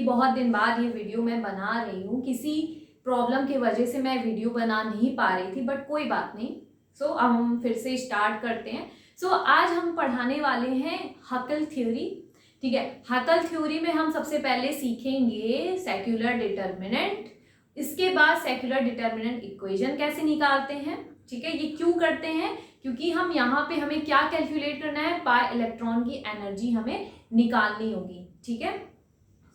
बहुत दिन बाद ये वीडियो मैं बना रही हूँ। किसी प्रॉब्लम की वजह से मैं वीडियो बना नहीं पा रही थी, बट कोई बात नहीं। सो अब हम फिर से स्टार्ट करते हैं। सो आज हम पढ़ाने वाले हैं हकल थ्योरी। ठीक है, हकल थ्योरी में हम सबसे पहले सीखेंगे सेक्युलर डिटर्मिनेंट, इसके बाद सेक्युलर डिटर्मिनेंट इक्वेशन कैसे निकालते हैं। ठीक है, ये क्यों करते हैं, क्योंकि हम यहाँ पे हमें क्या कैलकुलेट करना है, पाई इलेक्ट्रॉन की एनर्जी हमें निकालनी होगी। ठीक है,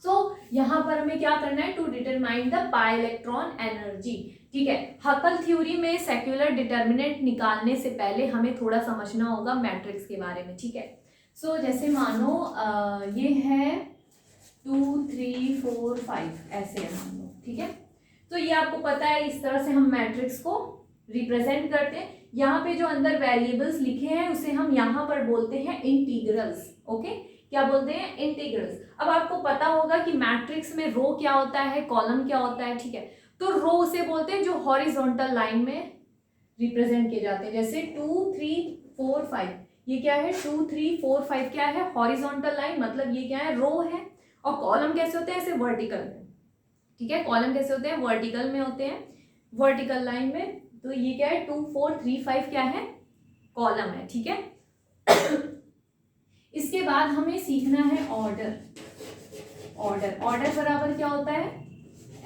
सो यहाँ पर हमें क्या करना है, to determine the pi electron energy. ठीक है, हकल थ्योरी में सेक्युलर डिटर्मिनेंट निकालने से पहले हमें थोड़ा समझना होगा मैट्रिक्स के बारे में। ठीक है, सो जैसे मानो ये है 2 3 4 5 ऐसे है मान लो। ठीक है, तो ये आपको पता है इस तरह से हम मैट्रिक्स को रिप्रेजेंट करते हैं। यहाँ पे जो अंदर वेरिएबल्स लिखे हैं उसे हम यहाँ पर बोलते हैं इंटीग्रल्स। ओके, क्या बोलते हैं, इंटीग्रल्स। अब आपको पता होगा कि मैट्रिक्स में रो क्या होता है, कॉलम क्या होता है। ठीक है, तो रो उसे बोलते हैं जो हॉरिजॉन्टल लाइन में रिप्रेजेंट किए जाते हैं। जैसे 2 3 4 5 ये क्या है, 2 3 4 5 क्या है, हॉरिजॉन्टल लाइन, मतलब ये क्या है, रो है। और कॉलम कैसे होते हैं, ऐसे वर्टिकल में। ठीक है, कॉलम कैसे होते हैं, वर्टिकल में होते हैं, वर्टिकल लाइन में। तो ये क्या है, 2 4 3 5 क्या है, कॉलम है। ठीक है, इसके बाद हमें सीखना है ऑर्डर। ऑर्डर बराबर क्या होता है,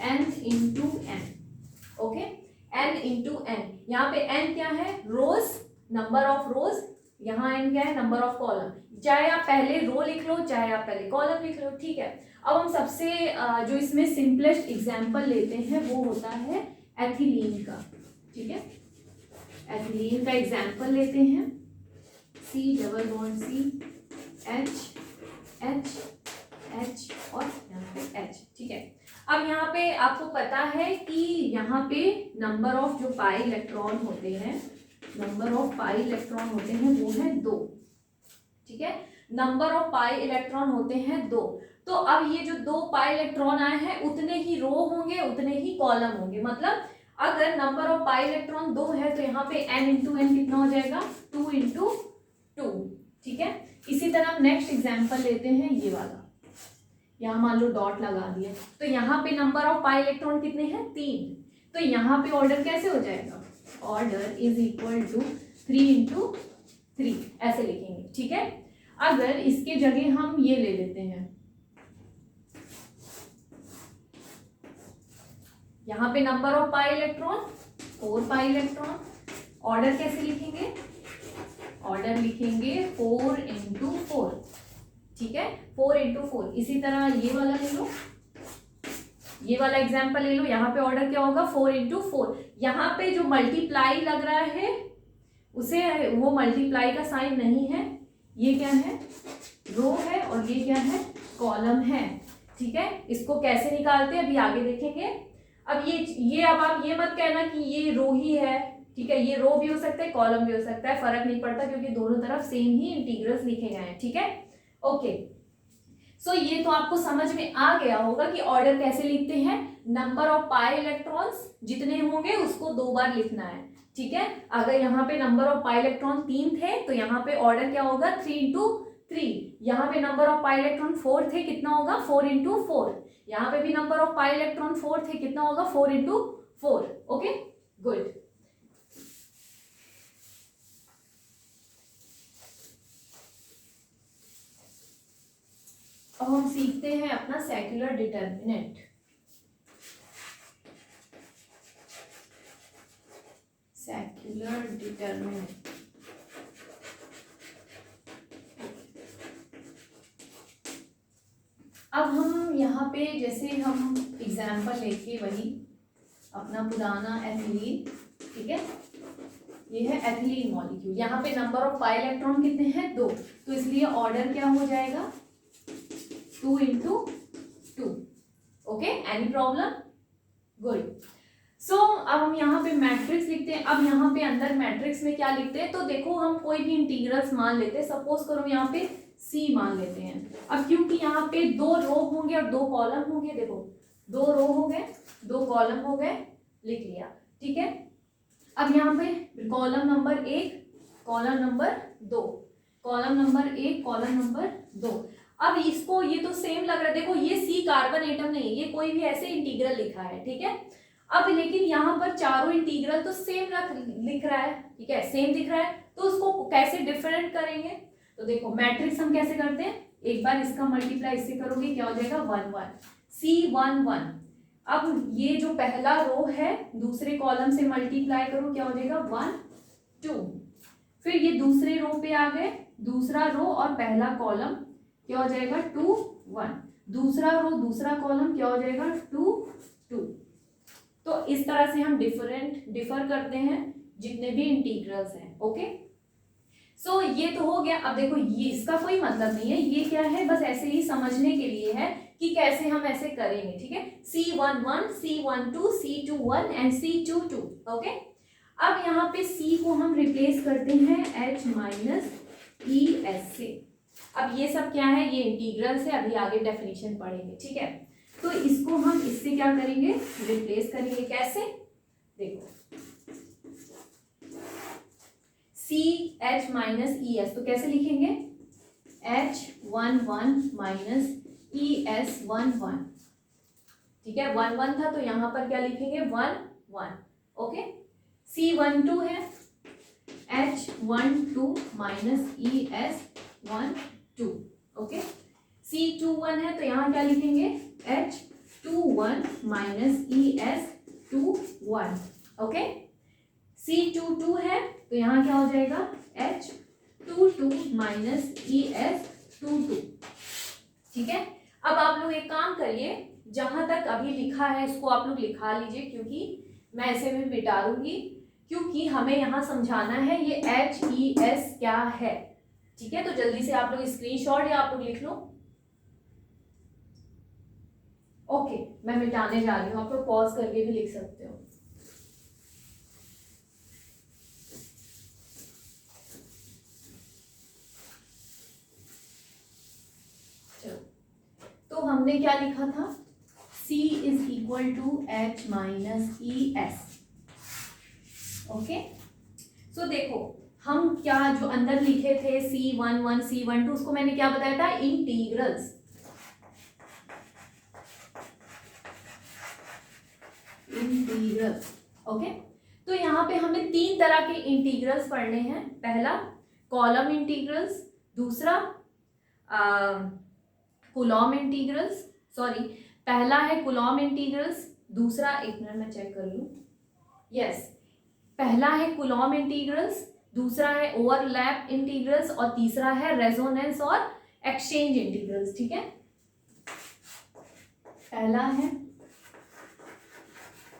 n into n. Okay, n into n, यहाँ पे n क्या है, रोज, नंबर ऑफ रोज, यहाँ n क्या है, नंबर ऑफ कॉलम। चाहे आप पहले रो लिख लो, चाहे आप पहले कॉलम लिख लो। ठीक है, अब हम सबसे जो इसमें सिंपलेस्ट एग्जाम्पल लेते हैं वो होता है एथिलीन का। ठीक है, एथिलीन का एग्जाम्पल लेते हैं, C double bond C H H H और यहाँ पे H। ठीक है, अब यहाँ पे आपको पता है कि यहाँ पे नंबर ऑफ जो पाई इलेक्ट्रॉन होते हैं, नंबर ऑफ पाई इलेक्ट्रॉन होते हैं वो है 2। ठीक है, नंबर ऑफ पाई इलेक्ट्रॉन होते हैं 2। तो अब ये जो 2 पाई इलेक्ट्रॉन आए हैं उतने ही रो होंगे, उतने ही कॉलम होंगे। मतलब अगर नंबर ऑफ पाई इलेक्ट्रॉन 2 है तो यहाँ पे n इंटू एन कितना हो जाएगा, 2 इंटू 2। ठीक है, इसी तरह हम नेक्स्ट एग्जाम्पल लेते हैं ये वाला, यहाँ मान लो डॉट लगा दिया, तो यहाँ पे नंबर ऑफ पाई इलेक्ट्रॉन कितने हैं, 3। तो यहाँ पे ऑर्डर कैसे हो जाएगा, order is equal to 3 into 3 ऐसे लिखेंगे। ठीक है, अगर इसके जगह हम ये ले लेते हैं, यहाँ पे number of pi electron 4 pi electron, order कैसे लिखेंगे, ऑर्डर लिखेंगे 4 इंटू 4। ठीक है, 4 इंटू 4। इसी तरह ये वाला ले लो, ये वाला एग्जाम्पल ले लो, यहाँ पे ऑर्डर क्या होगा, 4 इंटू 4। यहाँ पे जो मल्टीप्लाई लग रहा है उसे, वो मल्टीप्लाई का साइन नहीं है, ये क्या है, रो है, और ये क्या है, कॉलम है। ठीक है, इसको कैसे निकालते हैं अभी आगे देखेंगे। अब ये अब आप ये मत कहना कि ये रो ही है। ठीक है, ये रो भी हो सकता है, कॉलम भी हो सकता है, फर्क नहीं पड़ता क्योंकि दोनों तरफ सेम ही इंटीग्रल्स लिखे गए हैं। ठीक है, ओके, सो ये तो आपको समझ में आ गया होगा कि ऑर्डर कैसे लिखते हैं। नंबर ऑफ पाई इलेक्ट्रॉन्स जितने होंगे उसको 2 बार लिखना है। ठीक है, अगर यहाँ पे नंबर ऑफ पाई इलेक्ट्रॉन 3 थे तो यहाँ पे ऑर्डर क्या होगा, 3 इंटू 3। यहाँ पे नंबर ऑफ पाई इलेक्ट्रॉन 4 थे, कितना होगा, 4 इंटू 4। यहाँ पे भी नंबर ऑफ पाई इलेक्ट्रॉन 4 थे, कितना होगा, 4 इंटू 4। Okay, good. अब हम सीखते हैं अपना सेक्युलर डिटर्मिनेंट। सेक्युलर डिटर्मिनेंट, अब हम यहाँ पे जैसे हम एग्जाम्पल लेके वही अपना पुराना एथिलीन। ठीक है, ये है एथिलीन मॉलिक्यूल, यहाँ पे नंबर ऑफ पाई इलेक्ट्रॉन कितने हैं, 2। तो इसलिए ऑर्डर क्या हो जाएगा, 2 into 2। Okay, any problem, good. So अब हम यहाँ पे मैट्रिक्स लिखते हैं। अब यहाँ पे अंदर मैट्रिक्स में क्या लिखते हैं, तो देखो हम कोई भी इंटीग्रल्स मान लेते हैं, सपोज करो यहाँ पे C मान लेते हैं। अब क्योंकि यहाँ पे 2 रो होंगे और 2 कॉलम होंगे, देखो 2 रो हो गए, 2 कॉलम हो गए, लिख लिया। ठीक है, अब यहाँ पे column number 1, column number 2, column number 1, column number 2। अब इसको, ये तो सेम लग रहा है, देखो ये C कार्बन एटम नहीं है, ये कोई भी ऐसे इंटीग्रल लिखा है, ठीक है। अब लेकिन यहाँ पर चारों इंटीग्रल तो सेम लिख रहा है, ठीक है, सेम दिख रहा है, तो उसको कैसे डिफरेंट करेंगे? तो देखो मैट्रिक्स हम कैसे करते हैं, एक बार इसका मल्टीप्लाई इससे करोगे क्या हो जाएगा 1 1 C1 1। अब ये जो पहला रो है दूसरे कॉलम से मल्टीप्लाई करो क्या हो जाएगा 1 2। फिर ये दूसरे रो पे आ गए, दूसरा रो और पहला कॉलम क्या हो जाएगा 2 1, दूसरा रो दूसरा कॉलम क्या हो जाएगा 2 2। तो इस तरह से हम डिफर करते हैं जितने भी इंटीग्रल्स हैं। ओके, सो ये तो हो गया। अब देखो ये इसका कोई मतलब नहीं है, ये क्या है, बस ऐसे ही समझने के लिए है कि कैसे हम ऐसे करेंगे, ठीक है। C1 1 C1 2 C2 1 and C2 2। Okay, अब यहाँ पे C को हम रिप्लेस करते हैं H माइनस ES से। अब ये सब क्या है, ये इंटीग्रल्स है, अभी आगे डेफिनेशन पढ़ेंगे, ठीक है। तो इसको हम इससे क्या करेंगे, रिप्लेस करेंगे। कैसे, देखो CH माइनस ES, तो कैसे लिखेंगे H1 1 माइनस ES1 1, ठीक है। 1 1 था तो यहाँ पर क्या लिखेंगे 1 1। ओके, C1 2 है H1 2 minus ES1 2। Okay, C2 1 है तो यहाँ क्या लिखेंगे H2 1 minus ES2 1। Okay, C2 2 है तो यहाँ क्या हो जाएगा H2 2 माइनस ES2 2, ठीक है। अब आप लोग एक काम करिए, जहां तक अभी लिखा है इसको आप लोग लिखा लीजिए, क्योंकि मैं ऐसे में मिटा दूंगी, क्योंकि हमें यहाँ समझाना है ये HES क्या है, ठीक है। तो जल्दी से आप लोग स्क्रीनशॉट या आप लोग लिख लो। ओके, मैं मिटाने जा रही हूँ, आप लोग पॉज करके भी लिख सकते हो। तो हमने क्या लिखा था, C is equal to H minus ES। Okay, so देखो हम क्या जो अंदर लिखे थे C1 1 C1 2, उसको मैंने क्या बताया था, इंटीग्रल्स। Integrals, okay. तो यहाँ पे हमें 3 तरह के इंटीग्रल्स पढ़ने हैं। पहला कॉलम इंटीग्रल्स, दूसरा कूलॉम इंटीग्रल्स, सॉरी पहला है कूलॉम इंटीग्रल्स, दूसरा, एक मिनट मैं चेक कर लूँ, यस, पहला है कूलॉम इंटीग्रल्स, दूसरा है ओवरलैप इंटीग्रल्स और तीसरा है रेजोनेंस और एक्सचेंज इंटीग्रल्स, ठीक है। पहला है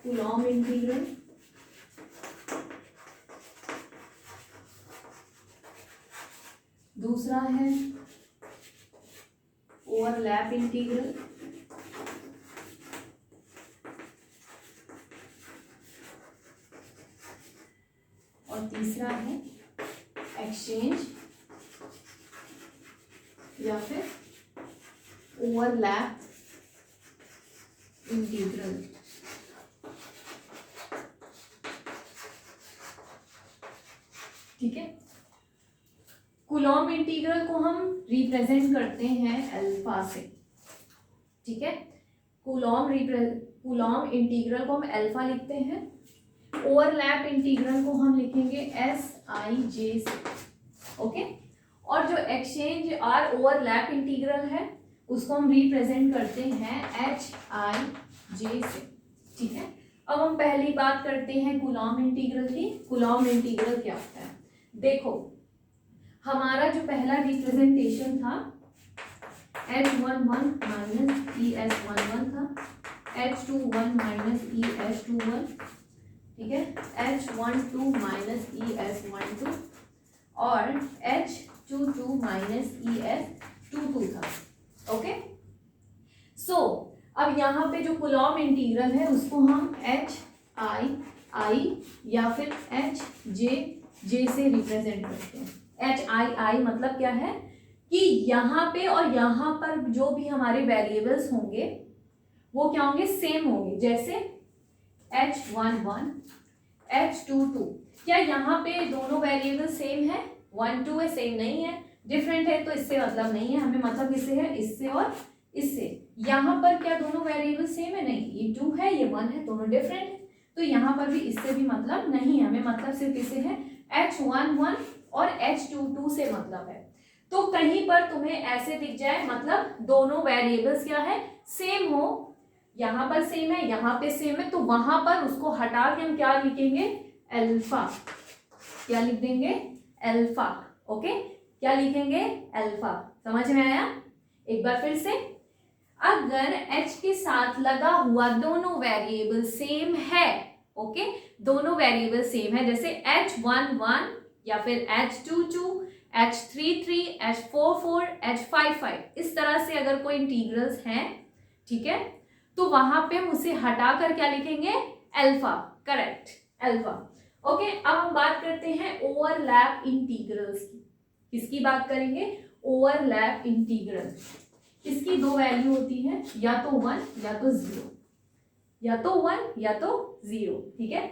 कूलॉम इंटीग्रल, दूसरा है ओवरलैप इंटीग्रल, और तीसरा है एक्सचेंज या फिर ओवरलैप इंटीग्रल। ठीक है, कूलॉम इंटीग्रल को हम रिप्रेजेंट करते हैं अल्फा से, ठीक है। कूलॉम इंटीग्रल को हम अल्फा लिखते हैं, ओवरलैप इंटीग्रल को हम लिखेंगे SIJ से, ओके। और जो एक्सचेंज और ओवरलैप इंटीग्रल है उसको हम रिप्रेजेंट करते हैं HIJ से, ठीक है। अब हम पहली बात करते हैं कूलॉम इंटीग्रल की। कूलॉम इंटीग्रल क्या होता है, देखो हमारा जो पहला रिप्रेजेंटेशन था H11 माइनस ES11 था, H21 माइनस ES21, ठीक है, H12 माइनस ES12 और H22 माइनस ES22 था, ओके। सो अब यहाँ पे जो कूलॉम इंटीग्रल है उसको हम HII या फिर HJ से रिप्रेजेंट करते हैं। HII मतलब क्या है कि यहाँ पे और यहाँ पर जो भी हमारे वेरिएबल्स होंगे वो क्या होंगे, सेम होंगे। जैसे H11 H22, क्या यहाँ पे दोनों वेरिएबल सेम है, 1 2 है, सेम नहीं है, डिफरेंट है तो इससे मतलब नहीं है, हमें मतलब किससे है, इससे और इससे। यहाँ पर क्या दोनों वेरिएबल सेम है, नहीं, ये 2 है ये 1 है, दोनों डिफरेंट है, तो यहाँ पर भी इससे भी मतलब नहीं है, हमें मतलब सिर्फ किससे है, H11 और H22 से मतलब है। तो कहीं पर तुम्हें ऐसे दिख जाए मतलब दोनों वेरिएबल्स क्या है, सेम हो, यहाँ पर सेम है यहाँ पे सेम है, तो वहां पर उसको हटा के हम क्या लिखेंगे, अल्फा, क्या लिख देंगे, अल्फा। ओके, क्या लिखेंगे, अल्फा। समझ में आया? एक बार फिर से, अगर H के साथ लगा हुआ दोनों वेरिएबल सेम है, ओके, दोनों वेरिएबल सेम है, जैसे H11 या फिर H22, H33, H44, H55, इस तरह से अगर कोई इंटीग्रल्स हैं, ठीक है, तो वहां पे हम उसे हटाकर क्या लिखेंगे, अल्फा। Correct, alpha. ओके, अब हम बात करते हैं ओवरलैप इंटीग्रल्स की। किसकी बात करेंगे, ओवरलैप इंटीग्रल। इसकी दो वैल्यू होती है, या तो 1 या तो 0, या तो 1 या तो 0, ठीक है।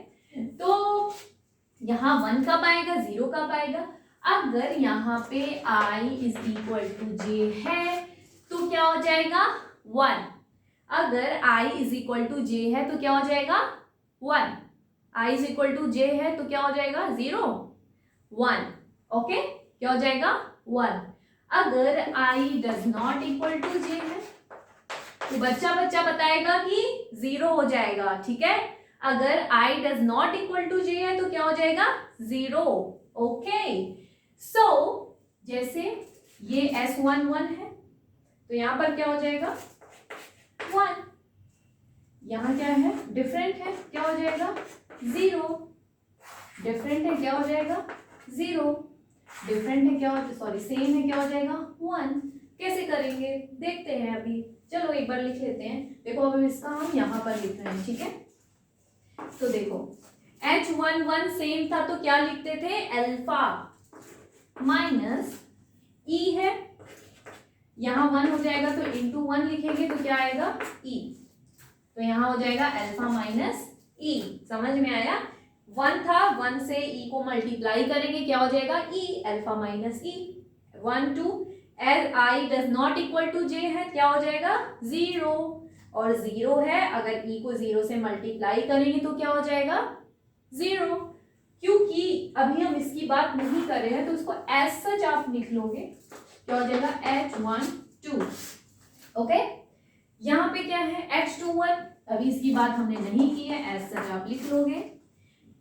तो यहाँ 1 कब आएगा, 0 कब आएगा, अगर यहाँ पे I is equal to J है तो क्या हो जाएगा, 1। अगर I is equal to J है तो क्या हो जाएगा, 1। I is equal to J है तो क्या हो जाएगा, 0 1। ओके, क्या हो जाएगा, 1। अगर I does not equal to J है तो बच्चा बताएगा कि 0 हो जाएगा, ठीक है। अगर I does not equal to J है तो क्या हो जाएगा, 0। ओके, सो जैसे ये S11 है तो यहां पर क्या हो जाएगा, 1। यहां क्या है, डिफरेंट है, क्या हो जाएगा, 0। डिफरेंट है, क्या हो जाएगा, 0। डिफरेंट है, क्या हो, सॉरी सेम है, क्या हो जाएगा, 1। कैसे करेंगे देखते हैं अभी, चलो एक बार लिख लेते हैं। देखो अभी इसका हम यहाँ पर लिख रहे हैं, ठीक है। तो देखो H11 सेम था तो क्या लिखते थे, अल्फा माइनस E है, यहाँ 1 हो जाएगा तो इंटू 1 लिखेंगे तो क्या आएगा, E। तो यहाँ हो जाएगा अल्फा माइनस E। समझ में आया, 1 था, 1 से E को मल्टीप्लाई करेंगे, क्या हो जाएगा, E, alpha minus E। 1 2, as I does not equal to J है, क्या हो जाएगा, 0। और 0 है, अगर E को 0 से मल्टीप्लाई करेंगे तो क्या हो जाएगा, 0। क्योंकि अभी हम इसकी बात नहीं कर रहे हैं तो इसको एज सच आप लिख लोगे, क्या हो जाएगा, H12। ओके, यहाँ पे क्या है, H21, अभी इसकी बात हमने नहीं की है, एज सच आप लिख लोगे।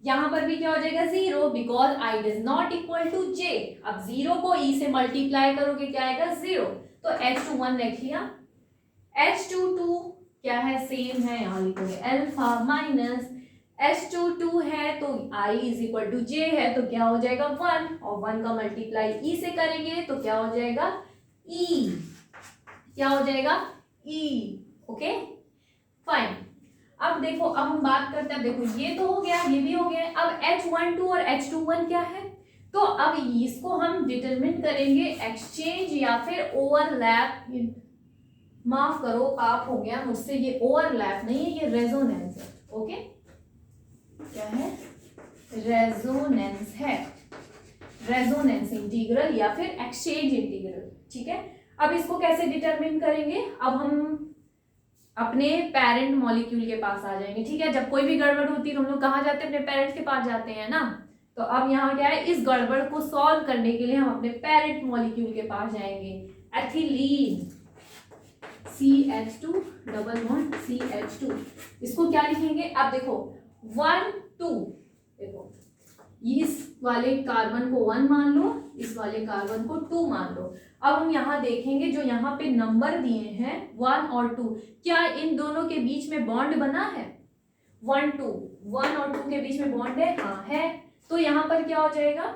यहाँ पर भी क्या हो जाएगा, 0, because I does not equal to J। अब 0 को E से मल्टीप्लाई करोगे क्या आएगा, 0, तो H21 लिख लिया। H22 क्या है, सेम है, यहाँ लिखोगे अल्फा माइनस H22 है तो I is equal to J है तो क्या हो जाएगा, 1, और 1 का मल्टीप्लाई E से करेंगे तो क्या हो जाएगा, E। क्या हो जाएगा, E। Okay fine. अब देखो, अब हम बात करते हैं, देखो ये तो हो गया, ये भी हो गया। अब H12 और H21 क्या है, तो अब इसको हम डिटरमिन करेंगे एक्सचेंज या फिर ओवरलैप। माफ करो, पाप हो गया मुझसे, ये ओवरलैप नहीं है, ये रेजोनेंस है। ओके, क्या है, रेजोनेंस है, रेजोनेंस इंटीग्रल या फिर एक्सचेंज इंटीग्रल, ठीक है। अब इसको कैसे डिटरमिन करेंगे, अब हम अपने पेरेंट मॉलिक्यूल के पास आ जाएंगे, ठीक है। जब कोई भी गड़बड़ होती है तो हम लोग कहाँ जाते हैं, अपने पेरेंट्स के पास जाते हैं ना। तो अब यहाँ क्या है, इस गड़बड़ को सॉल्व करने के लिए हम अपने पेरेंट मॉलिक्यूल के पास जाएंगे। Ethylene CH2 double bond CH2, इसको क्या लिखेंगे, अब देखो 1 2, देखो इस वाले कार्बन को 1 मान लो, इस वाले कार्बन को 2 मान लो। अब हम यहाँ देखेंगे जो यहाँ पे नंबर दिए हैं 1 और 2, क्या इन दोनों के बीच में बॉन्ड बना है, 1 2, 1 और 2 के बीच में बॉन्ड है, हाँ है। तो यहाँ पर क्या हो जाएगा,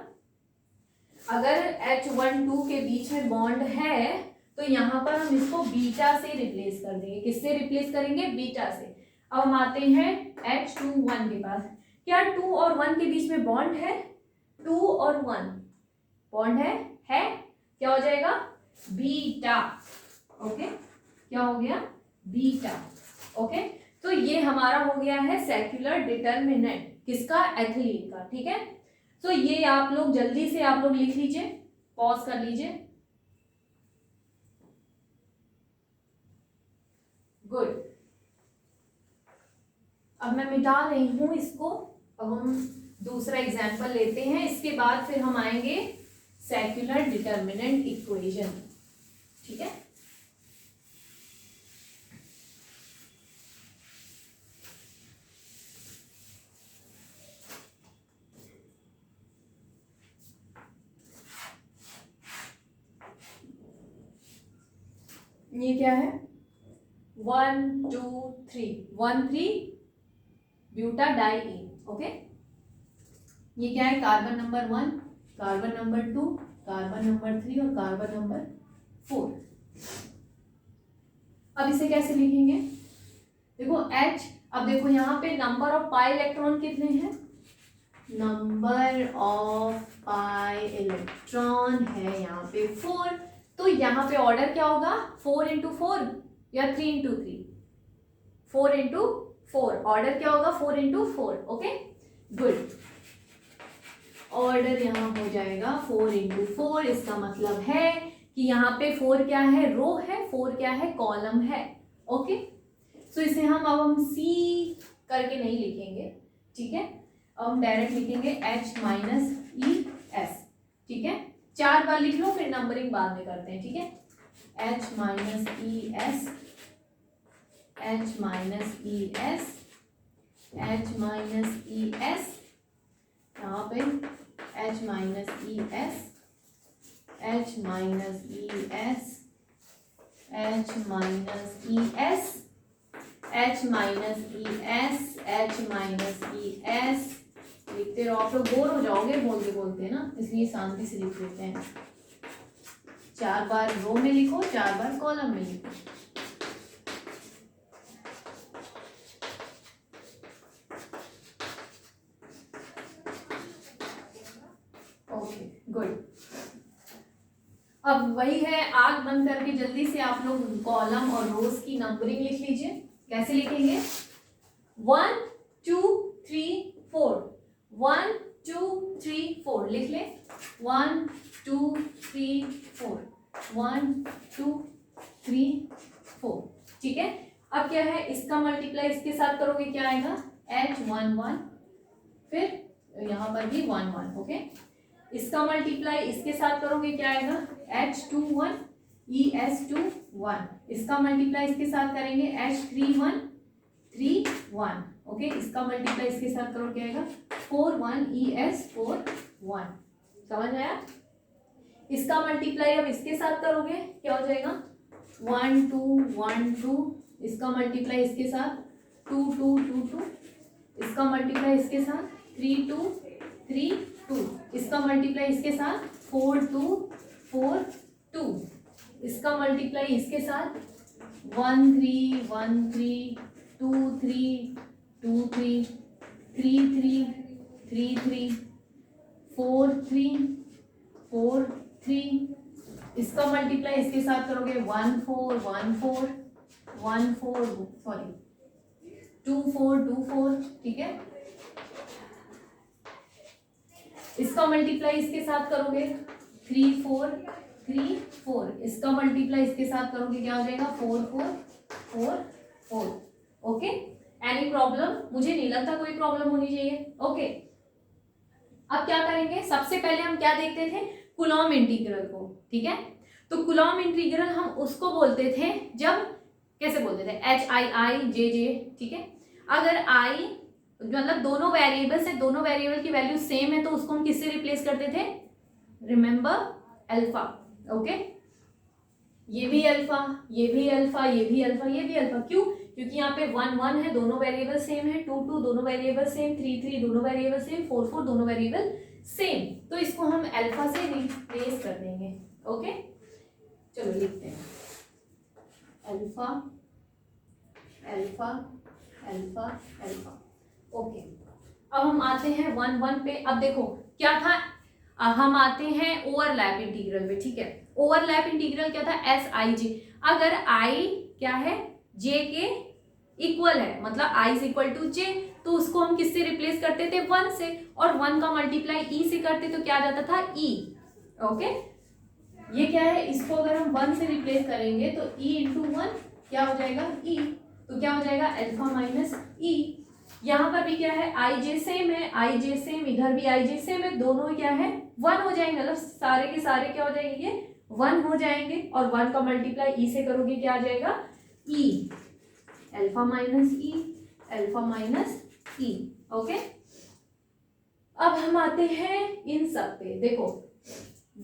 अगर H12 के बीच में बॉन्ड है तो यहाँ पर हम इसको बीटा से रिप्लेस कर देंगे। किससे रिप्लेस करेंगे, बीटा से। अब हम आते हैं H21 के पास, क्या 2 और 1 के बीच में बॉन्ड है, 2 और 1 बॉन्ड है, क्या हो जाएगा, बीटा। ओके, क्या हो गया, बीटा। ओके, तो ये हमारा हो गया है सेक्युलर डिटर्मिनेंट, किसका, एथिलीन का, ठीक है। तो ये आप लोग जल्दी से आप लोग लिख लीजिए, पॉज कर लीजिए। अब मैं मिटा रही हूँ इसको। अब हम दूसरा एग्जाम्पल लेते हैं, इसके बाद फिर हम आएंगे सेक्युलर डिटर्मिनेंट इक्वेशन। ठीक है, ये क्या है 1 2 3 1,3 ब्यूटाडाइईन। ओके, ये क्या है carbon number 1, carbon number 2, carbon number 3 और कार्बन नंबर 4। अब इसे कैसे लिखेंगे? देखो H, अब देखो यहाँ पे नंबर ऑफ पाई इलेक्ट्रॉन कितने हैं? नंबर ऑफ पाई इलेक्ट्रॉन है यहाँ पे 4, तो यहाँ पे ऑर्डर क्या होगा 4 into 4 या 3 into 3? 4 into 4, ऑर्डर क्या होगा 4 into 4। ओके गुड, ऑर्डर यहाँ हो जाएगा 4 into 4। इसका मतलब है कि यहाँ पे 4 क्या है, रो है, 4 क्या है, कॉलम है। ओके, सो इसे अब हम C करके नहीं लिखेंगे, ठीक है, अब हम डायरेक्ट लिखेंगे H माइनस ES। ठीक है, 4 बार लिख लो, फिर नंबरिंग बाद में करते हैं। ठीक है, H minus ES, H minus ES, H minus ES, यहाँ पे H minus ES, H minus ES, H minus ES, H minus ES, H minus ES। लिखते रहो, आप लोग बोर हो जाओगे बोलते बोलते ना, इसलिए शांति से लिख लेते हैं। 4 बार रो में लिखो, 4 बार कॉलम में लिखो। ओके गुड, अब वही है, आग बंद करके जल्दी से आप लोग कॉलम और रोज की नंबरिंग लिख लीजिए। कैसे लिखेंगे? 1 2 3 4, 1 2 3 4 लिख ले। 1 2 3 4, 1 2 3 4। ठीक है, अब क्या है, इसका मल्टीप्लाई इसके साथ करोगे क्या आएगा, H11, फिर यहाँ पर भी 1 1। ओके, इसका मल्टीप्लाई इसके साथ करोगे क्या आएगा, H21 ES21। इसका मल्टीप्लाई इसके साथ करेंगे H31 3 1। ओके, इसका मल्टीप्लाई इसके साथ करो क्या आएगा, 41 ES41। समझ आया? इसका मल्टीप्लाई अब इसके साथ करोगे क्या हो जाएगा, 1 2 1 2। इसका मल्टीप्लाई इसके साथ 2 2 2 2। इसका मल्टीप्लाई इसके साथ 3 2 3 2। इसका मल्टीप्लाई इसके साथ 4 2 4 2। इसका मल्टीप्लाई इसके साथ 1 3 1 3 2 3 2 3 3 3 3 3 4 3 4 3। इसका मल्टीप्लाई इसके साथ करोगे 1 4 1 4 1 4 सॉरी 2 4 2 4। ठीक है, इसका मल्टीप्लाई इसके साथ करोगे 3 4 3 4। इसका मल्टीप्लाई इसके साथ करोगे क्या हो जाएगा, 4 4 4 4। Okay, any problem? मुझे नहीं लगता कोई प्रॉब्लम होनी चाहिए। ओके, अब क्या करेंगे, सबसे पहले हम क्या देखते थे, कूलॉम इंटीग्रल को। ठीक है, तो कूलॉम इंटीग्रल हम उसको बोलते थे जब, कैसे बोलते थे, HII JJ। ठीक है, अगर I मतलब दोनों वेरिएबल्स है, दोनों वेरिएबल की वैल्यू सेम है, तो उसको हम किससे रिप्लेस करते थे, रिमेंबर अल्फा। ओके, ये भी अल्फा, ये भी अल्फा, ये भी अल्फा, ये भी अल्फा। क्यों? क्योंकि यहाँ पे 1 1 है, दोनों वेरिएबल सेम है, 2 2 दोनों वेरिएबल सेम, 3 3 दोनों वेरिएबल सेम, 4 4 दोनों वेरिएबल सेम। तो इसको हम अल्फा से रिप्लेस कर देंगे। ओके, चलो लिखते हैं alpha alpha alpha alpha. Okay, अब हम आते हैं 1 1 पे। अब देखो क्या था, हम आते हैं ओवरलैप इंटीग्रल में। ठीक है, ओवरलैप इंटीग्रल क्या था, SIJ। अगर I क्या है, J के इक्वल है, मतलब I is equal to J, तो उसको हम किससे रिप्लेस करते थे, 1 से, और 1 का मल्टीप्लाई E से करते तो क्या आ जाता था, E। ओके, ये क्या है, इसको अगर हम 1 से रिप्लेस करेंगे तो E इंटू 1 क्या हो जाएगा, E। तो क्या हो जाएगा, अल्फा माइनस E। यहाँ पर भी क्या है, आई जे सेम है, आई जे सेम, इधर भी आई जे सेम है, दोनों क्या है 1 हो जाएंगे, मतलब सारे के सारे क्या हो जाएंगे, ये 1 हो जाएंगे। और 1 का मल्टीप्लाई ई से करोगे क्या आ जाएगा, ई, अल्फा माइनस ई, अल्फा माइनस ई। ओके, अब हम आते हैं इन सब पे, देखो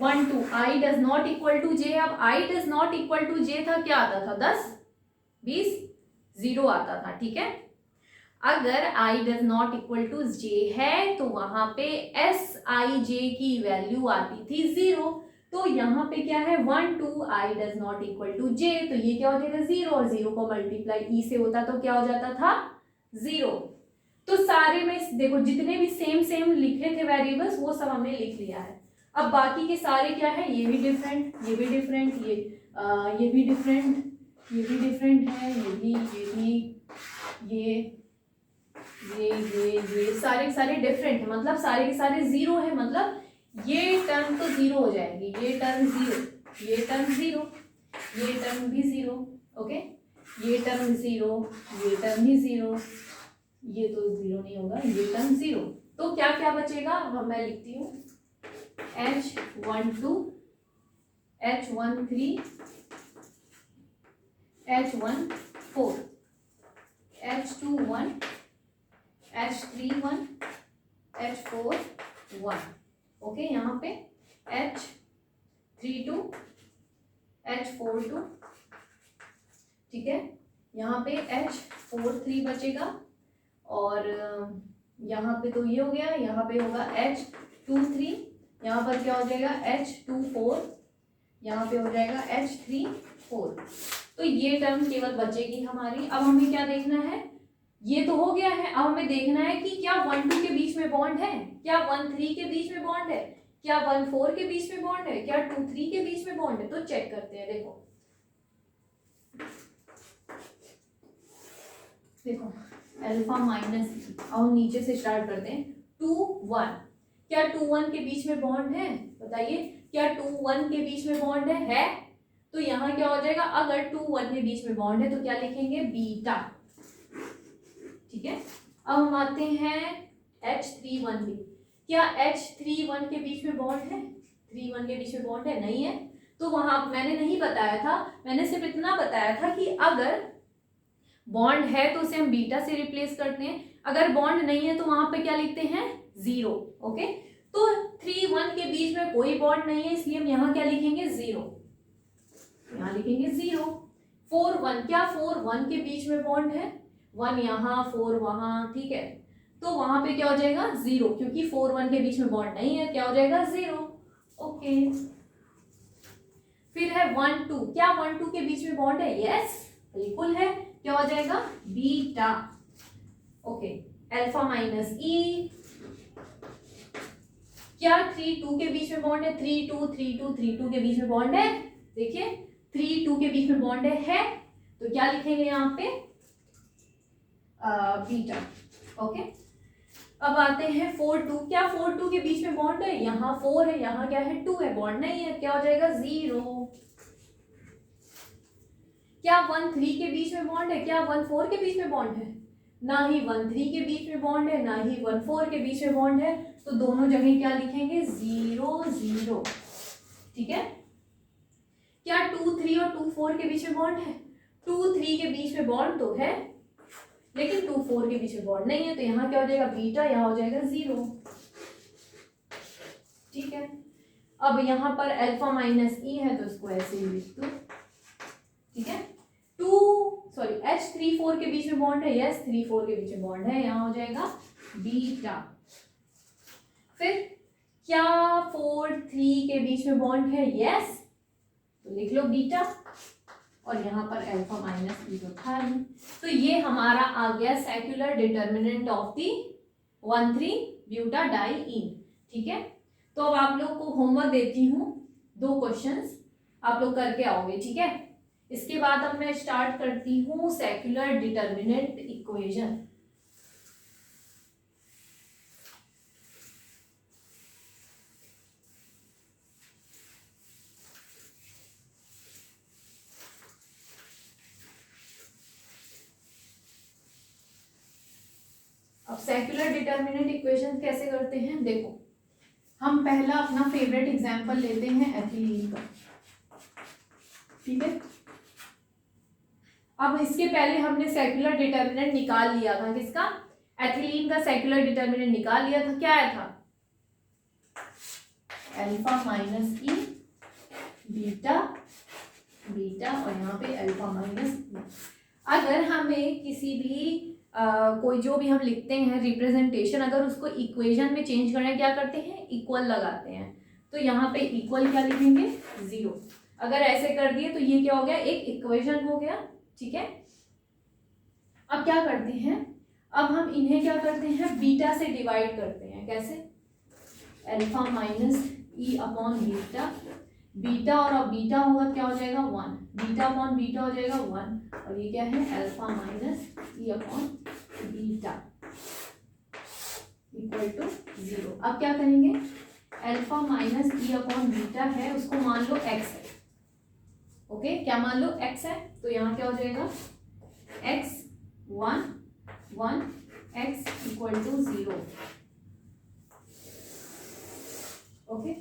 1 2 i does not equal to j. अब i does not equal to j था, क्या आता था 10 20 0 आता था, ठीक है। अगर i does not equal to j है तो वहां पे एस आई जे की वैल्यू आती थी 0। तो यहाँ पे क्या है 1 2 i does not equal to j, तो ये क्या हो जाएगा 0, और 0 को मल्टीप्लाई ई से होता तो क्या हो जाता था 0। तो सारे में देखो जितने भी सेम सेम लिखे थे वेरिएबल्स वो सब हमने लिख लिया है। अब बाकी के सारे क्या है, ये भी डिफरेंट, ये भी डिफरेंट, ये भी डिफरेंट, ये भी डिफरेंट है, ये भी, ये सारे के सारे डिफरेंट है, मतलब सारे के सारे 0 है, मतलब ये टर्म तो 0 हो जाएगी, ये टर्म 0, ये टर्म 0, ये टर्म भी 0। ओके, ये टर्म 0, ये टर्म भी 0, ये तो 0 नहीं होगा, ये टर्म 0। तो क्या क्या बचेगा, अब मैं लिखती हूँ H12 H13 H14 H21 H31 H41। Okay, यहाँ पे H32 H42, ठीक है, यहाँ पे H43 बचेगा, और यहाँ पे तो ये हो गया, यहाँ पे होगा H23, यहाँ पर क्या हो जाएगा H24, यहाँ पे हो जाएगा H34। तो ये टर्म केवल बचेगी हमारी। अब हमें क्या देखना है, ये तो हो गया है, अब हमें देखना है कि क्या 1 2 के बीच में बॉन्ड है, क्या 1 3 के बीच में बॉन्ड है, क्या 1 4 के बीच में बॉन्ड है, क्या 2 3 के बीच में बॉन्ड है। तो चेक करते हैं, देखो अल्फा माइनस, अब नीचे से स्टार्ट करते हैं 2 1, क्या 2 1 के बीच में बॉन्ड है, बताइए क्या 2 1 के बीच में बॉन्ड है? तो यहाँ क्या हो जाएगा, अगर 2 1 के बीच में बॉन्ड है तो क्या लिखेंगे बीटा, ठीक है। अब हम आते हैं H31 भी, क्या H31 के बीच में बॉन्ड है, 3 1 के बीच में बॉन्ड है, नहीं है। तो वहां मैंने नहीं बताया था, मैंने सिर्फ इतना बताया था कि अगर बॉन्ड है तो उसे हम बीटा से रिप्लेस करते हैं, अगर बॉन्ड नहीं है तो वहां पे क्या लिखते हैं 0। ओके, तो 3 1 के बीच में कोई बॉन्ड नहीं है, इसलिए हम यहाँ क्या लिखेंगे 0, यहाँ लिखेंगे 0। 4 1, क्या 4 1 के बीच में बॉन्ड है, 1 यहाँ 4 वहां, ठीक है, तो वहां पे क्या हो जाएगा 0, क्योंकि 4 1 के बीच में बॉन्ड नहीं है, क्या हो जाएगा 0। ओके, फिर है 1 2, क्या 1 2 के बीच में बॉन्ड है, यस बिल्कुल है, क्या हो जाएगा बीटा। ओके, अल्फा माइनस ई, क्या 3 2 के बीच में बॉन्ड है, 3 2 3 2 3 2 के बीच में बॉन्ड है, देखिए 3 2 के बीच में बॉन्ड है, तो क्या लिखेंगे यहाँ पे बीटा। ओके, अब आते हैं 4 2, क्या 4 2 के बीच में बॉन्ड है, यहाँ 4 है, यहाँ क्या है 2 है, बॉन्ड नहीं है, क्या हो जाएगा 0। क्या 1 3 के बीच में बॉन्ड है, क्या 1 4 के बीच में बॉन्ड है, ना ही 1 3 के बीच में बॉन्ड है, ना ही 1 4 के बीच में बॉन्ड है, तो दोनों जगह क्या लिखेंगे 0 0, ठीक है। क्या 2 3 और 2 4 के बीच में बॉन्ड है, 2 3 के बीच में बॉन्ड तो है, लेकिन 2 4 के बीच में बॉन्ड नहीं है, तो यहाँ क्या हो जाएगा बीटा, यहाँ हो जाएगा 0, ठीक है। अब यहाँ पर अल्फा माइनस ई है तो इसको ऐसे ही लिख दो, ठीक है। H3 4 के बीच में बॉन्ड है, यस 3 4 के बीच में बॉन्ड है, यहाँ हो जाएगा बीटा। फिर क्या 4 3 के बीच में बॉन्ड है, यस, तो लिख लो बीटा, और यहाँ पर अल्फा माइनस ई तो था नहीं, तो ये हमारा आ गया सेक्युलर डिटर्मिनेंट ऑफ दी 1,3 ब्यूटाडाइईन, ठीक है। तो अब आप लोग को होमवर्क देती हूँ, 2 क्वेश्चंस आप लोग करके आओगे, ठीक है। इसके बाद अब मैं स्टार्ट करती हूँ सेक्युलर डिटर्मिनेंट इक्वेशन। अब सेक्युलर डिटर्मिनेंट इक्वेशन कैसे करते हैं, देखो हम पहला अपना फेवरेट एग्जांपल लेते हैं एथिलीन का, ठीक है। अब इसके पहले हमने सेक्युलर डिटर्मिनेंट निकाल लिया था, किसका, एथिलीन का सेक्युलर डिटर्मिनेंट निकाल लिया था, क्या आया था, अल्फा माइनस ई बीटा बीटा और यहाँ पे अल्फा माइनस ई। अगर हमें किसी भी कोई जो भी हम लिखते हैं रिप्रेजेंटेशन, अगर उसको इक्वेशन में चेंज करना है, क्या करते हैं, इक्वल लगाते हैं। तो यहाँ पे इक्वल क्या लिखेंगे, 0। अगर ऐसे कर दिए तो ये क्या हो गया, एक इक्वेशन हो गया, ठीक है। अब क्या करते हैं, अब हम इन्हें क्या करते हैं, बीटा से डिवाइड करते हैं, कैसे, alpha minus E upon beta, beta और अब बीटा होगा क्या हो जाएगा 1, बीटा अपॉन बीटा हो जाएगा 1 और ये क्या है alpha minus E upon beta equal to 0। अब क्या करेंगे, alpha minus E upon beta है, उसको मान लो x है, ओके, क्या मान लो x है, तो यहाँ क्या हो जाएगा x 1 1 x equal to 0, okay.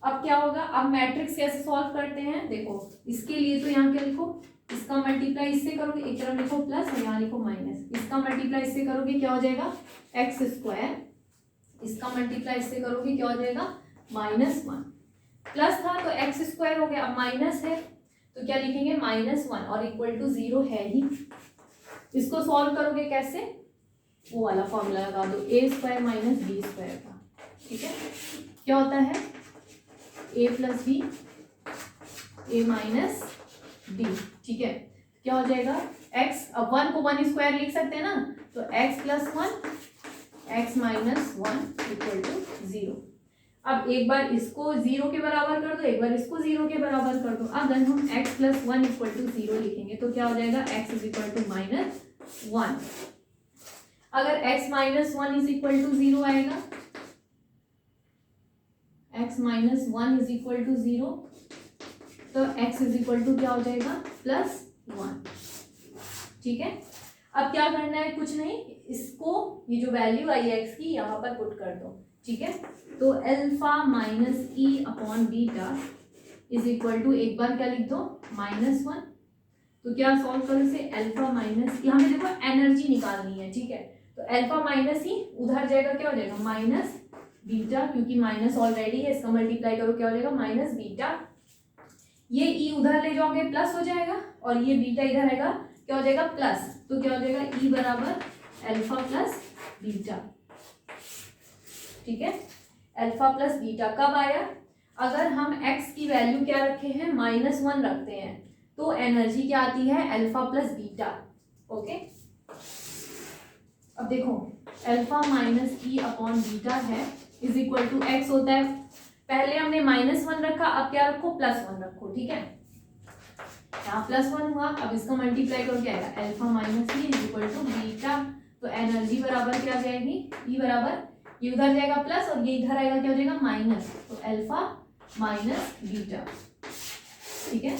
अब क्या होगा, अब मैट्रिक्स कैसे सॉल्व करते हैं, देखो इसके लिए तो यहाँ क्या लिखो, इसका मल्टीप्लाई इससे करोगे, एक तरफ लिखो प्लस और यहाँ लिखो माइनस, इसका मल्टीप्लाई इससे करोगे क्या हो जाएगा एक्स स्क्वायर, इसका मल्टीप्लाई इससे करोगे क्या हो जाएगा -1, प्लस था तो एक्स स्क्वायर हो गया, अब माइनस है तो क्या लिखेंगे -1 और इक्वल टू 0 है ही। इसको सॉल्व करोगे कैसे, वो वाला फॉर्मूला लगा दो, a square minus B square का, ठीक है। क्या होता है a plus B A minus B, ठीक है। क्या हो जाएगा x, अब 1 को 1 स्क्वायर लिख सकते हैं ना, तो x plus 1 x minus 1 equal to 0। अब एक बार इसको 0 के बराबर कर दो, एक बार इसको 0 के बराबर कर दो। अगर हम x प्लस 1 इक्वल टू 0 लिखेंगे तो क्या हो जाएगा x इज इक्वल टू -1। अगर x minus 1 is equal to 0 आएगा, x minus 1 is equal to 0, तो x इज इक्वल टू क्या हो जाएगा +1, ठीक है। अब क्या करना है, कुछ नहीं, इसको ये जो वैल्यू आई है x की यहाँ पर पुट कर दो, ठीक है। तो alpha minus E upon beta is equal to, एक बार क्या लिख दो -1, तो क्या सॉल्व करो इसे, अल्फा माइनस, यहाँ पे देखो एनर्जी निकालनी है, ठीक है। तो अल्फा माइनस ही उधर जाएगा, क्या हो जाएगा माइनस बीटा, क्योंकि माइनस ऑलरेडी है, इसका मल्टीप्लाई करो क्या हो जाएगा माइनस बीटा, ये ई उधर ले जाओगे प्लस हो जाएगा और ये बीटा इधर आएगा क्या हो जाएगा प्लस, तो क्या हो जाएगा ई बराबर अल्फा प्लस बीटा, ठीक है। अल्फा प्लस बीटा कब आया, अगर हम x की वैल्यू क्या रखे हैं -1 रखते हैं तो एनर्जी क्या आती है अल्फा प्लस बीटा, ओके। अब देखो alpha minus E upon beta है इज इक्वल टू एक्स होता है, पहले हमने -1 रखा, अब क्या रखो +1 रखो, ठीक है। यहाँ +1 हुआ, अब इसका मल्टीप्लाई करो क्या आएगा alpha minus E is equal to beta, तो एनर्जी बराबर क्या आ जाएगी, ई बराबर ये उधर जाएगा प्लस और ये इधर आएगा क्या हो जाएगा माइनस, तो अल्फा माइनस बीटा, ठीक है।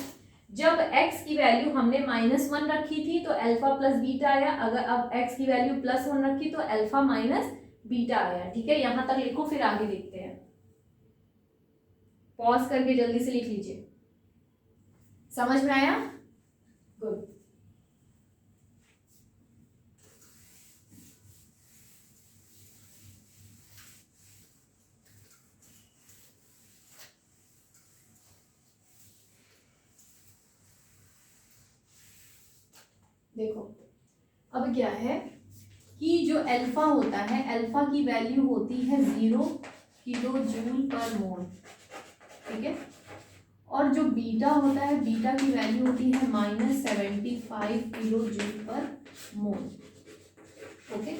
जब x की वैल्यू हमने -1 रखी थी तो अल्फा प्लस बीटा आया, अगर अब x की वैल्यू +1 रखी तो अल्फा माइनस बीटा आया, ठीक है। यहां तक लिखो फिर आगे देखते हैं, पॉज करके जल्दी से लिख लीजिए, समझ में आया, गुड। देखो अब क्या है कि जो अल्फा होता है, अल्फा की वैल्यू होती है 0 किलो जूल पर मोल, ठीक है। और जो बीटा होता है, बीटा की वैल्यू होती है -75 किलो जूल पर मोल, ओके।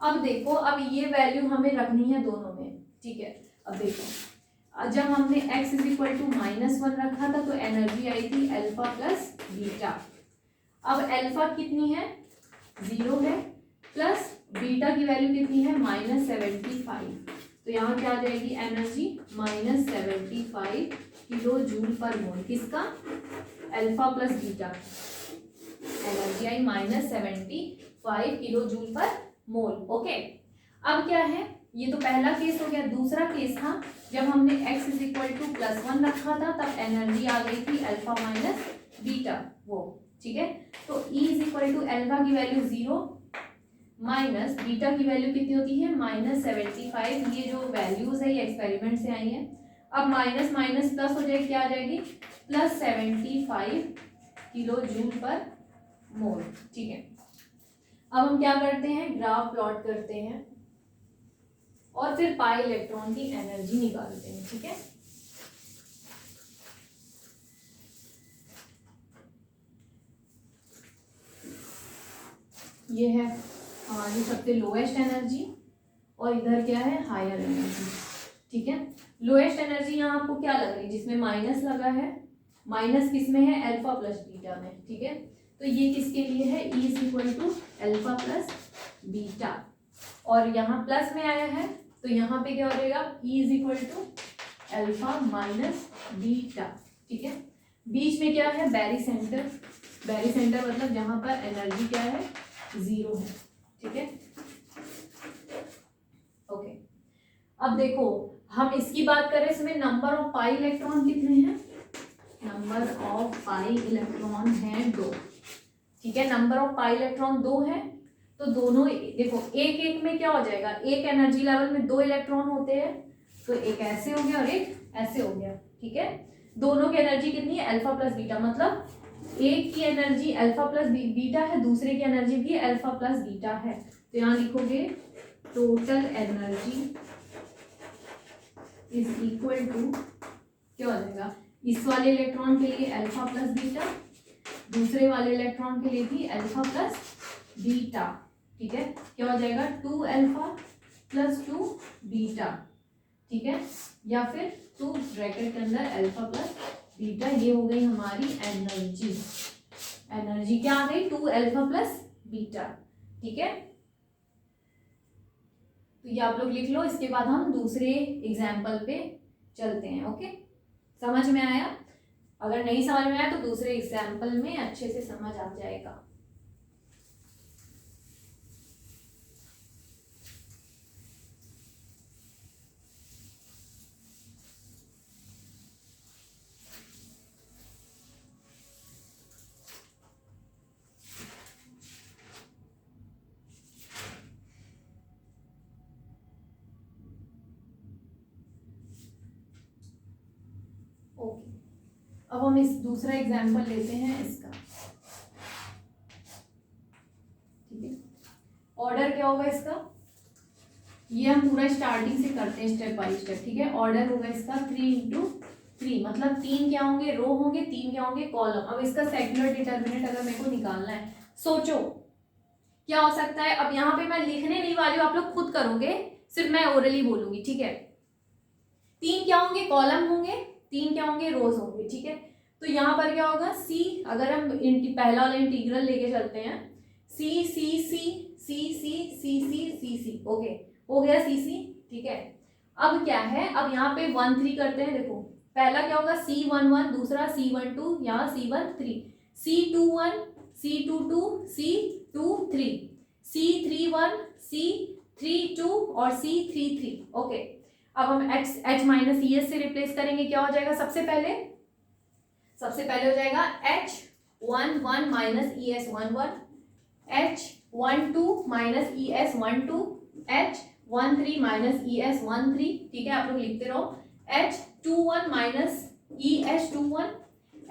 अब देखो, अब ये वैल्यू हमें रखनी है दोनों में, ठीक है। अब देखो जब हमने x इज इक्वल टू -1 रखा था तो एनर्जी आई थी अल्फा प्लस बीटा, अब अल्फा कितनी है 0 है, प्लस बीटा की वैल्यू कितनी है -75, तो यहाँ क्या आ जाएगी एनर्जी -75 किलो जूल पर मोल, किसका अल्फा प्लस बीटा, एनर्जी आई -75 किलो जूल पर मोल। ओके, अब क्या है, ये तो पहला केस हो गया। दूसरा केस था जब हमने x इज इक्वल टू +1 रखा था, तब एनर्जी आ गई थी अल्फा माइनस बीटा, वो ठीक है। तो E is equal to alpha की वैल्यू 0 माइनस बीटा की वैल्यू कितनी होती है -75। ये जो वैल्यूज है ये एक्सपेरिमेंट से आई है। अब माइनस माइनस प्लस हो जाएगी, क्या आ जाएगी +75 किलो जूल पर मोल। ठीक है, अब हम क्या करते हैं, ग्राफ प्लॉट करते हैं और फिर पाई इलेक्ट्रॉन की एनर्जी निकालते हैं। ठीक है, ये है हमारी सबसे लोएस्ट एनर्जी और इधर क्या है, हायर एनर्जी। ठीक है, लोएस्ट एनर्जी यहाँ आपको क्या लग रही है, जिसमें माइनस लगा है, माइनस किस में है, अल्फा प्लस बीटा में। ठीक है, तो ये किसके लिए है, E is equal to alpha plus beta, और यहाँ प्लस में आया है तो यहाँ पे क्या हो जाएगा, E is equal to alpha minus beta. ठीक है, बीच में क्या है, बैरी सेंटर, बैरी सेंटर मतलब जहाँ पर एनर्जी क्या है, 0 है। ठीक है, ओके, अब देखो हम इसकी बात करें, इसमें नंबर ऑफ पाई इलेक्ट्रॉन कितने हैं, नंबर ऑफ पाई इलेक्ट्रॉन है 2। ठीक है, नंबर ऑफ पाई इलेक्ट्रॉन 2 है, तो दोनों देखो एक एक में क्या हो जाएगा, एक एनर्जी लेवल में 2 इलेक्ट्रॉन होते हैं, तो एक ऐसे हो गया और एक ऐसे हो गया। ठीक है, दोनों की एनर्जी कितनी है, अल्फा प्लस बीटा, मतलब एक की एनर्जी अल्फा प्लस बीटा है, दूसरे की एनर्जी भी अल्फा प्लस बीटा है। तो यहाँ लिखोगे total energy is equal to, क्या हो जाएगा, इस वाले इलेक्ट्रॉन के लिए अल्फा प्लस बीटा, दूसरे वाले इलेक्ट्रॉन के लिए भी अल्फा प्लस बीटा। ठीक है, क्या हो जाएगा 2 अल्फा प्लस 2 बीटा। ठीक है, या फिर 2 ब्रैकेट के अंदर अल्फा प्लस बीटा, ये हो गई हमारी एनर्जी। एनर्जी क्या आ गई, 2 अल्फा प्लस बीटा। ठीक है, तो ये आप लोग लिख लो, इसके बाद हम दूसरे एग्जाम्पल पे चलते हैं। ओके, समझ में आया, अगर नहीं समझ में आया तो दूसरे एग्जाम्पल में अच्छे से समझ आ जाएगा। ओके, अब हम इस दूसरा एग्जाम्पल लेते हैं इसका। ठीक है, ऑर्डर क्या होगा इसका, ये हम पूरा स्टार्टिंग से करते हैं स्टेप बाय स्टेप। ठीक है, ऑर्डर होगा इसका 3 × 3, मतलब 3 क्या होंगे, रो होंगे, 3 क्या होंगे, कॉलम। अब इसका सेक्युलर डिटर्मिनेंट अगर मेरे को निकालना है, सोचो क्या हो सकता है। अब यहाँ पे मैं लिखने नहीं वाली हूँ, आप लोग खुद करोगे, सिर्फ मैं ओरली बोलूंगी। ठीक है, 3 क्या होंगे, कॉलम होंगे, 3 क्या होंगे, रोज होंगे। ठीक है, तो यहाँ पर क्या होगा, C, अगर हम पहला वाला इंटीग्रल लेके चलते हैं, C C C C C C C C C, okay, हो गया C C। ठीक है, अब क्या है, अब यहाँ पे 1 3 करते हैं। देखो पहला क्या होगा, C11, दूसरा C12, यहाँ C13, C21, C22, C23, C31, C32 और C33। ओके, अब हम H माइनस ES से रिप्लेस करेंगे, क्या हो जाएगा, सबसे पहले हो जाएगा H11 minus ES11, H12 minus ES12, H13 minus ES13। ठीक है, आप लोग लिखते रहो, H21 minus ES21,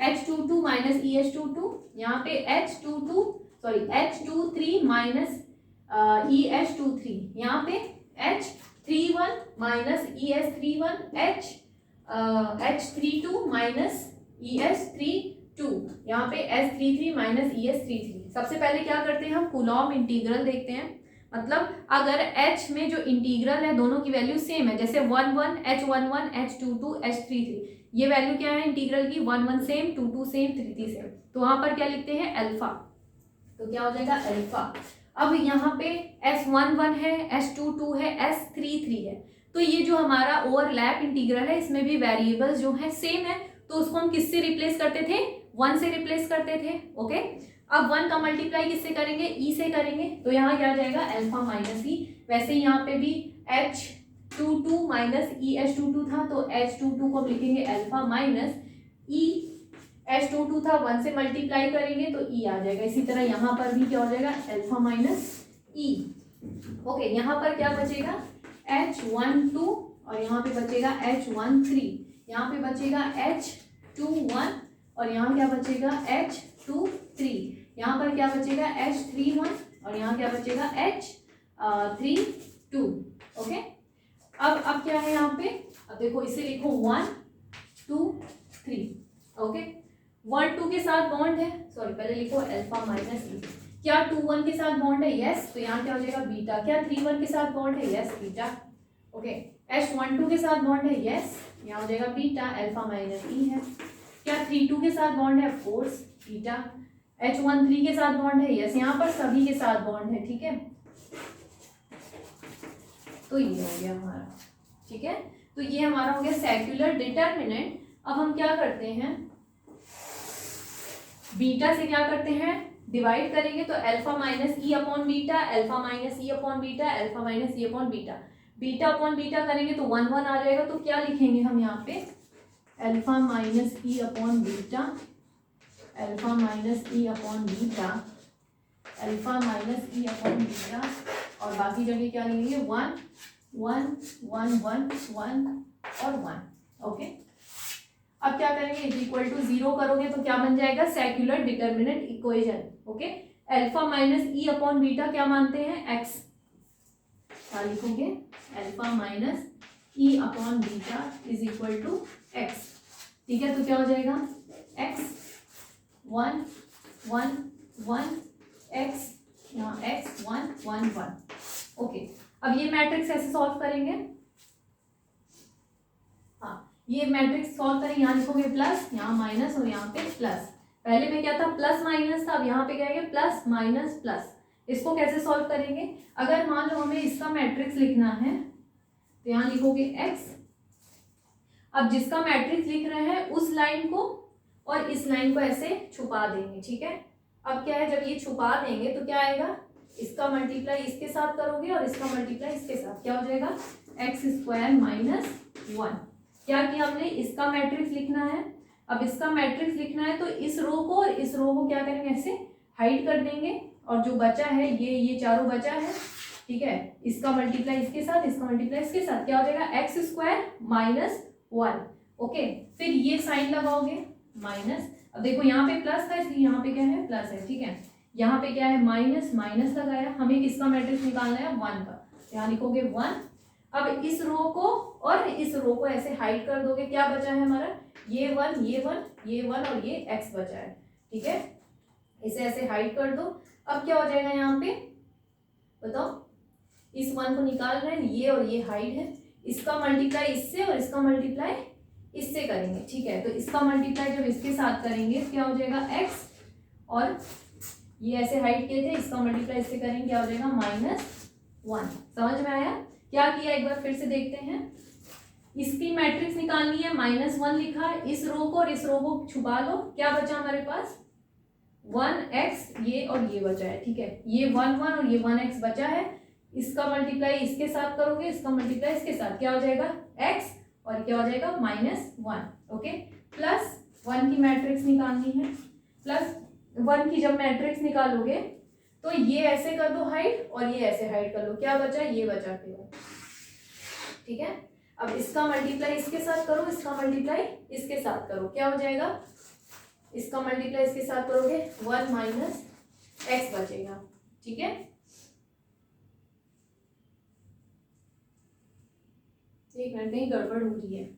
H22 minus ES22, यहाँ पे H23 माइनस ES23, यहाँ पे H31 minus ES31, H32 minus ES32, यहाँ पे S33 माइनस ES33। सबसे पहले क्या करते हैं, हम कूलॉम इंटीग्रल देखते हैं। मतलब अगर H में जो इंटीग्रल है दोनों की वैल्यू सेम है, जैसे 1 H11 H22 H33, ये वैल्यू क्या है इंटीग्रल की, 1 सेम, 2 सेम, 3 सेम, तो वहां पर क्या लिखते हैं, अल्फा। तो क्या हो जाएगा, अल्फा। अब यहाँ पे S11 है, S22 है, S33 है, तो ये जो हमारा ओवरलैप इंटीग्रल है इसमें भी वेरिएबल्स जो है सेम है, तो उसको हम किससे रिप्लेस करते थे, 1 से रिप्लेस करते थे। ओके, अब 1 का मल्टीप्लाई किससे करेंगे, ई से करेंगे, तो यहाँ क्या आ जाएगा अल्फा माइनस ई। वैसे ही यहाँ पे भी H22 माइनस ई H22 था, तो H22 को हम लिखेंगे अल्फा माइनस ई H22 था, 1 से मल्टीप्लाई करेंगे तो ई आ जाएगा। इसी तरह यहाँ पर भी क्या हो जाएगा अल्फा माइनस ई। ओके, यहाँ पर क्या बचेगा H12 और यहाँ पे बचेगा H13, यहाँ पे बचेगा H21 और यहाँ क्या बचेगा H23, यहाँ पर क्या बचेगा H31 और यहाँ क्या बचेगा H32। ओके, अब क्या है यहाँ पे, अब देखो इसे लिखो 1 2 3। ओके, 1 2 के साथ बॉन्ड है, सॉरी पहले लिखो अल्फा माइनस ई। क्या 2 1 के साथ बॉन्ड है, यस, तो यहाँ क्या हो जाएगा बीटा। क्या 3 1 के साथ बॉन्ड है, यस बीटा। ओके, H12 के साथ बॉन्ड है, यस, यहाँ हो जाएगा बीटा, अल्फा माइनस ई है। क्या 3 2 के साथ बॉन्ड है, ऑफ कोर्स बीटा। H13 के साथ बॉन्ड है, यस, यहाँ पर सभी के साथ बॉन्ड है, ठीक है, तो ये हो गया हमारा, ठीक है, तो ये हमारा हो गया सेक्युलर डिटर्मिनेंट। अब हम क्या करते हैं, बीटा से क्या करते हैं डिवाइड करेंगे, तो alpha minus E upon beta, alpha minus E upon beta, alpha minus E upon beta, beta upon beta करेंगे तो 1 1 आ जाएगा। तो क्या लिखेंगे हम यहाँ पे alpha minus E upon beta, alpha minus E upon beta, alpha minus E upon beta, और बाकी जगह क्या लिखेंगे 1 1 1 1 1 और 1। ओके, अब क्या करेंगे इज इक्वल टू 0 करोगे तो क्या बन जाएगा secular determinant equation. Okay, alpha minus E upon beta क्या मानते हैं एक्स, क्या लिखोगे alpha minus E upon beta is equal to x. ठीक है, तो क्या हो जाएगा एक्स 1 1 1 एक्स, यहाँ एक्स 1 1 1। ओके, अब ये मैट्रिक्स ऐसे सॉल्व करेंगे, हाँ ये मैट्रिक्स सॉल्व करें, यहाँ लिखोगे प्लस, यहाँ माइनस और यहाँ पे प्लस। पहले में क्या था प्लस माइनस था, अब यहाँ पे क्या है प्लस माइनस प्लस। इसको कैसे सॉल्व करेंगे, अगर मान लो हमें इसका मैट्रिक्स लिखना है तो यहाँ लिखोगे x। अब जिसका मैट्रिक्स लिख रहे हैं उस लाइन को और इस लाइन को ऐसे छुपा देंगे, ठीक है। अब क्या है जब ये छुपा देंगे तो क्या आएगा, इसका मल्टीप्लाई इसके साथ करोगे और इसका मल्टीप्लाई इसके साथ, क्या हो जाएगा एक्स स्क्वायर माइनस 1। क्या किया हमने, इसका मैट्रिक्स लिखना है, अब इसका मैट्रिक्स लिखना है तो इस रो को और इस रो को क्या करेंगे ऐसे हाइड कर देंगे, और जो बचा है ये चारों बचा है, ठीक है, इसका मल्टीप्लाई इसके साथ, इसका मल्टीप्लाई इसके साथ, क्या हो जाएगा एक्स स्क्वायर माइनस 1। ओके, फिर ये साइन लगाओगे माइनस, अब देखो यहाँ पे प्लस था इसलिए यहाँ पे क्या है प्लस है, ठीक है, यहाँ पे क्या है माइनस माइनस लगाया, हमें किसका मैट्रिक्स निकालना है 1 का, यहाँ लिखोगे 1। अब इस रो को और इस रो को ऐसे हाइड कर दोगे, क्या बचा है हमारा ये 1 ये 1 ये 1 और ये x बचा है, ठीक है, इसे ऐसे हाइड कर दो। अब क्या हो जाएगा यहाँ पे बताओ, इस 1 को निकाल रहे हैं, ये और ये हाइड है, इसका मल्टीप्लाई इससे और इसका मल्टीप्लाई इससे करेंगे, ठीक है, तो इसका मल्टीप्लाई जब इसके साथ करेंगे क्या हो जाएगा x, और ये ऐसे हाइड किए थे, इसका मल्टीप्लाई इससे करेंगे क्या हो जाएगा -1। समझ में आया, क्या किया एक बार फिर से देखते हैं। इसकी मैट्रिक्स निकालनी है, -1 लिखा, इस रो को और इस रो को छुपा लो, क्या बचा हमारे पास 1x, ये और ये बचा है, ठीक है, ये 1 1 और ये 1x बचा है, इसका मल्टीप्लाई इसके साथ करोगे, इसका मल्टीप्लाई इसके साथ, क्या हो जाएगा x और क्या हो जाएगा -1। ओके, +1 की मैट्रिक्स निकालनी है, +1 की जब मैट्रिक्स निकालोगे तो ये ऐसे कर दो हाइड और ये ऐसे हाइड कर लो, क्या बचा ये बचा केवल, ठीक है। अब इसका मल्टीप्लाई इसके साथ करो, इसका मल्टीप्लाई इसके साथ करो, क्या हो जाएगा, इसका मल्टीप्लाई इसके साथ करोगे 1 माइनस x बचेगा, ठीक है। एक मिनट, कहीं गड़बड़ हो रही है,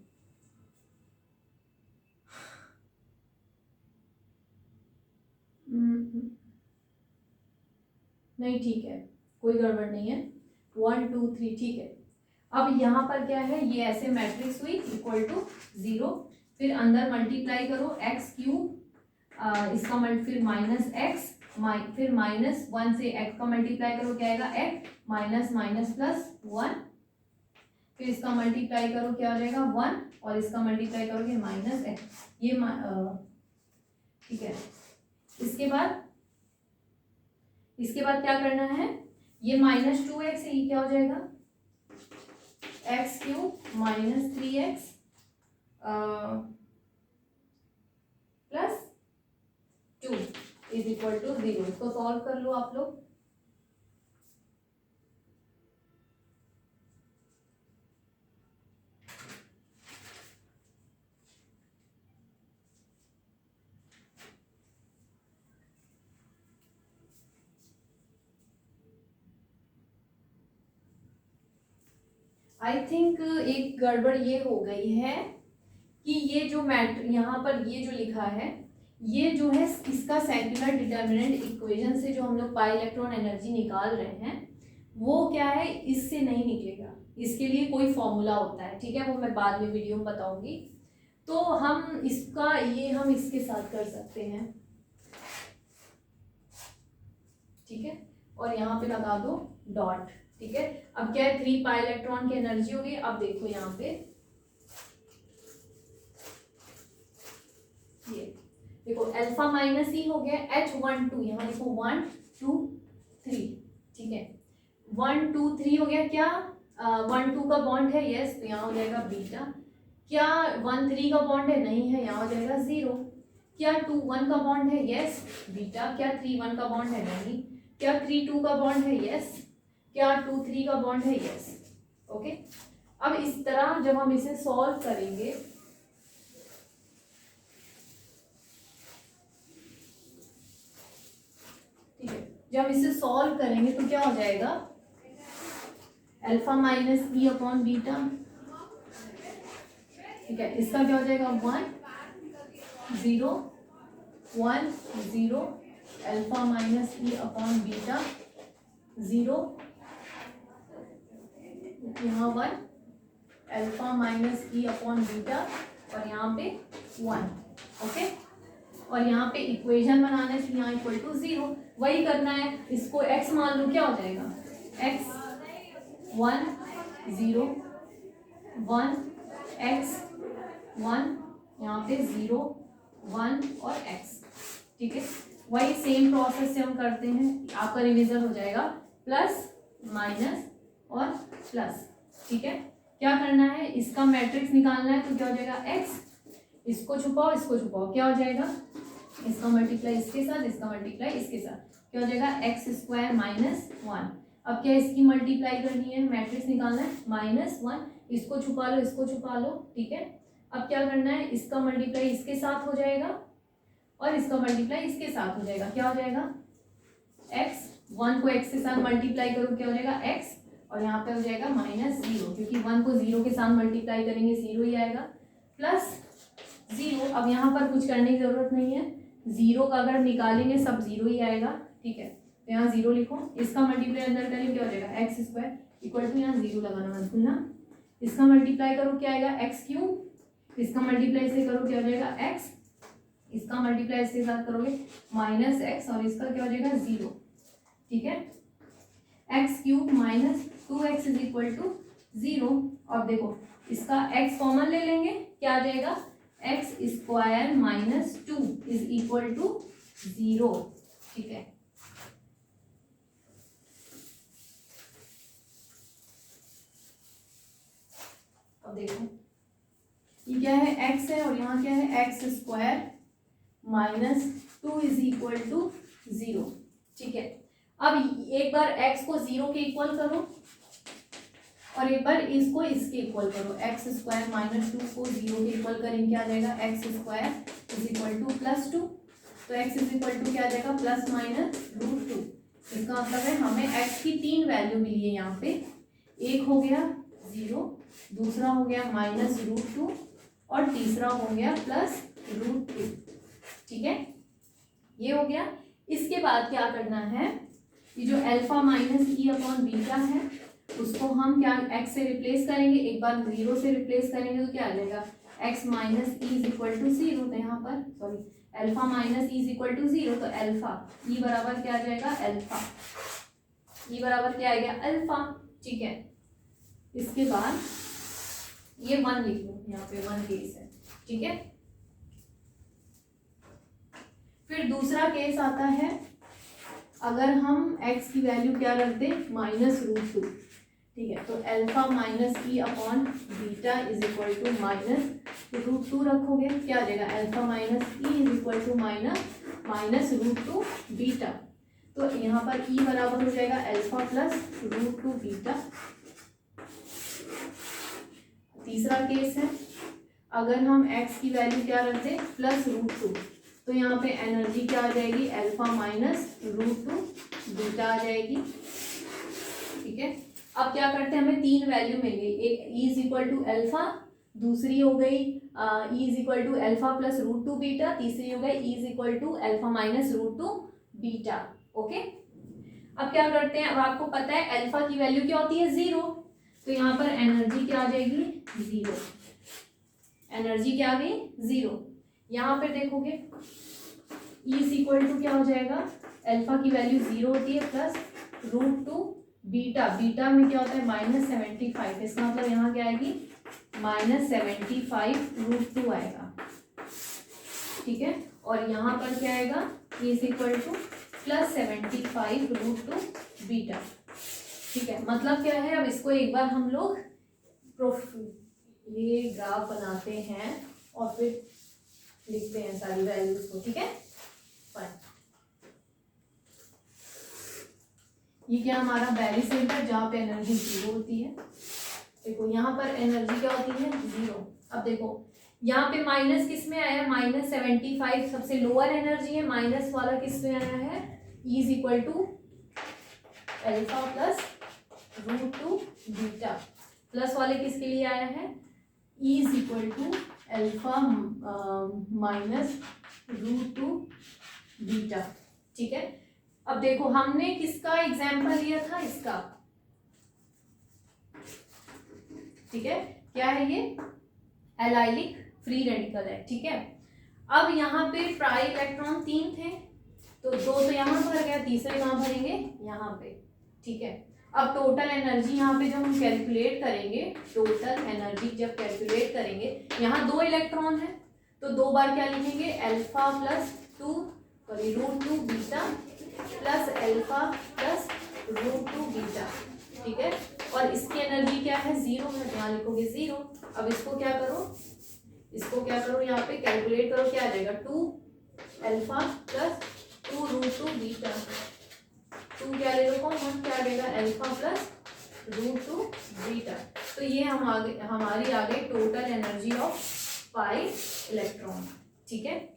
नहीं ठीक है, कोई गड़बड़ नहीं है, 1 2 3 ठीक है। अब यहाँ पर क्या है, ये ऐसे मैट्रिक्स हुई इक्वल टू 0, फिर अंदर मल्टीप्लाई करो x3, इसका फिर -x, फिर -1 से x का मल्टीप्लाई करो, क्या आएगा x माइनस माइनस +1, फिर इसका मल्टीप्लाई करो क्या हो जाएगा 1 और इसका मल्टीप्लाई करोगे -x, ये ठीक है। इसके बाद इसके बाद क्या करना है, ये -2x है, ये क्या हो जाएगा x³ -3x + 2 = 0। इसको सॉल्व कर लो आप लोग। आई थिंक एक गड़बड़ ये हो गई है कि ये जो मैटर यहाँ पर ये जो लिखा है, ये जो है इसका सेक्युलर डिटर्मिनेंट इक्वेशन से जो हम लोग पाई इलेक्ट्रॉन एनर्जी निकाल रहे हैं वो क्या है, इससे नहीं निकलेगा। इसके लिए कोई फॉर्मूला होता है, ठीक है, वो मैं बाद में वीडियो में बताऊंगी। तो हम इसका ये हम इसके साथ कर सकते हैं, ठीक है, और यहाँ पे लगा दो डॉट, ठीक है। अब क्या है, 3 पाई इलेक्ट्रॉन की एनर्जी होगी। अब देखो यहाँ पे ये देखो अल्फा -e हो गया, H12 यहाँ देखो 1 2 3, ठीक है, 1 2 3 हो गया। क्या 1 2 का बॉन्ड है, यस, तो यहाँ हो जाएगा बीटा। क्या 1 3 का बॉन्ड है, नहीं है, यहाँ हो जाएगा 0। क्या 2 1 का बॉन्ड है, यस, बीटा। क्या 3 1 का बॉन्ड है, नहीं। क्या 3 2 का बॉन्ड है, यस। क्या 2 3 का बॉन्ड है, यस। ओके, अब इस तरह जब हम इसे सॉल्व करेंगे, ठीक है, जब इसे सॉल्व करेंगे तो क्या हो जाएगा, अल्फा -e अपॉन बीटा, ठीक है, इसका क्या हो जाएगा 1 0 1 0 अल्फा -e अपॉन बीटा 0, यहाँ 1 अल्फा -e अपॉन बीटा और यहाँ पे 1, ओके। और यहाँ पे इक्वेशन बनाने से यहाँ = 0 वही करना है। इसको x मान लो, क्या हो जाएगा x 1 0 1 x 1, यहाँ पे 0 1 और x, ठीक है। वही सेम प्रोसेस से हम करते हैं, आपका रिवीजन हो जाएगा, प्लस माइनस और प्लस, ठीक है। क्या करना है, इसका मैट्रिक्स निकालना है, तो क्या हो जाएगा x, इसको छुपाओ इसको छुपाओ, क्या हो जाएगा, इसका मल्टीप्लाई इसके साथ, इसका मल्टीप्लाई इसके साथ, क्या हो जाएगा x² - 1। अब क्या इसकी मल्टीप्लाई करनी है, मैट्रिक्स निकालना है, -1, इसको छुपा लो इसको छुपा लो, ठीक है। अब क्या करना है, इसका मल्टीप्लाई इसके साथ हो जाएगा और इसका मल्टीप्लाई इसके साथ हो जाएगा, क्या हो जाएगा x, 1 को x के साथ मल्टीप्लाई करो, क्या हो जाएगा x, और यहाँ पे हो जाएगा -0, क्योंकि 1 को 0 के साथ मल्टीप्लाई करेंगे 0 ही आएगा, प्लस 0। अब यहाँ पर कुछ करने की जरूरत नहीं है, 0 का अगर निकालेंगे सब 0 ही आएगा, ठीक है, तो यहाँ 0 लिखो। इसका मल्टीप्लाई अंदर करेंगे, क्या हो जाएगा x² = यहाँ 0 लगाना मत भूलना। इसका मल्टीप्लाई करो, क्या आएगा x³, इसका मल्टीप्लाई से करो, क्या हो जाएगा x, इसका मल्टीप्लाई इसके साथ करोगे -x, और इसका क्या हो जाएगा 0, ठीक है। x³ - 2x = 0। और देखो इसका x कॉमन ले लेंगे, क्या आ जाएगा x² - 2 = 0, ठीक है। अब देखो ये क्या है, x है, और यहाँ क्या है x² - 2 = 0, ठीक है। अब एक बार x को 0 के इक्वल करो और एक बार इसको इसके इक्वल करो, x² - 2 को 0 के इक्वल करेंगे, क्या आ जाएगा x² = +2, तो x = क्या आ जाएगा ±√2। इसका मतलब है हमें x की 3 वैल्यू मिली है यहाँ पे, एक हो गया 0, दूसरा हो गया -√2 और तीसरा हो गया +√2, ठीक है, ये हो गया। इसके बाद क्या करना है, ये जो अल्फा -e अपॉन बीटा है उसको हम क्या x से रिप्लेस करेंगे, एक बार 0 से रिप्लेस करेंगे तो क्या आ जाएगा x - e = 0, तो यहाँ पर सॉरी अल्फा -e = 0, तो अल्फा e बराबर क्या आ जाएगा अल्फा, e बराबर क्या आ गया अल्फा, ठीक है। इसके बाद ये 1 लिख लो, यहाँ पे 1 केस है, ठीक है। फिर दूसरा केस आता है, अगर हम x की वैल्यू क्या रख दें -√2, ठीक है, तो alpha minus E upon beta is equal to -√2 रखोगे, क्या आ जाएगा alpha minus E is equal to -√2 beta. तो यहाँ पर ई बराबर हो जाएगा अल्फा प्लस √2 बीटा। तीसरा केस है, अगर हम x की वैल्यू क्या रख दें +√2, तो यहाँ पे एनर्जी क्या आ जाएगी अल्फा माइनस √2 बीटा आ जाएगी, ठीक है। अब क्या करते हैं, हमें 3 वैल्यू मिल गई, एक E is equal to alpha, दूसरी हो गई E is equal to alpha plus √2 beta, तीसरी हो गई E is equal to alpha minus √2 beta. Okay, अब क्या करते हैं, अब आपको पता है अल्फा की वैल्यू क्या होती है 0, तो यहाँ पर एनर्जी क्या आ जाएगी 0, एनर्जी क्या आ गई 0। यहाँ पे देखोगे E इज इक्वल टू क्या हो जाएगा, अल्फा की वैल्यू 0 होती है प्लस √2 बीटा, बीटा में क्या होता है -75, इसका मतलब यहाँ क्या आएगी -75 √2 आएगा, ठीक है। और यहाँ पर क्या आएगा E is equal to +75 √2 beta, ठीक है। मतलब क्या है, अब इसको एक बार हम लोग ये ग्राफ बनाते हैं और फिर लिखते हैं सारी वैल्यूज को, ठीक है। फाइन, ये क्या हमारा बैरी सेंटर जहाँ पे एनर्जी 0 होती है। देखो यहाँ पर एनर्जी क्या होती है 0। अब देखो यहाँ पे माइनस किस में आया -75, सबसे लोअर एनर्जी है, माइनस वाला किस में आया है E is equal to alpha plus √2 beta, plus वाले किसके लिए आया है E is equal to alpha minus √2 beta, ठीक है। अब देखो हमने किसका एग्जाम्पल लिया था, इसका, ठीक है, क्या है ये एलाइलिक फ्री रेडिकल है, ठीक है। अब यहाँ पे ट्राई इलेक्ट्रॉन 3 थे, तो 2 तो यहाँ भर गया, तीसरे कहाँ भरेंगे यहाँ पे, ठीक है। अब टोटल एनर्जी यहाँ पे जब हम कैलकुलेट करेंगे, टोटल एनर्जी जब कैलकुलेट करेंगे, यहाँ 2 इलेक्ट्रॉन है, तो 2 बार क्या लिखेंगे alpha plus √2 beta plus alpha plus √2 beta, ठीक है। और इसकी एनर्जी क्या है 0 है, यहाँ लिखोगे 0। अब इसको क्या करो यहाँ पे कैलकुलेट करो, क्या आ जाएगा 2 अल्फा प्लस 2 √2 बीटा, 2 क्या ले लो कॉमन, क्या आ जाएगा अल्फा प्लस √2 बीटा। तो ये हमारी आ गई टोटल एनर्जी ऑफ 5 इलेक्ट्रॉन, ठीक है।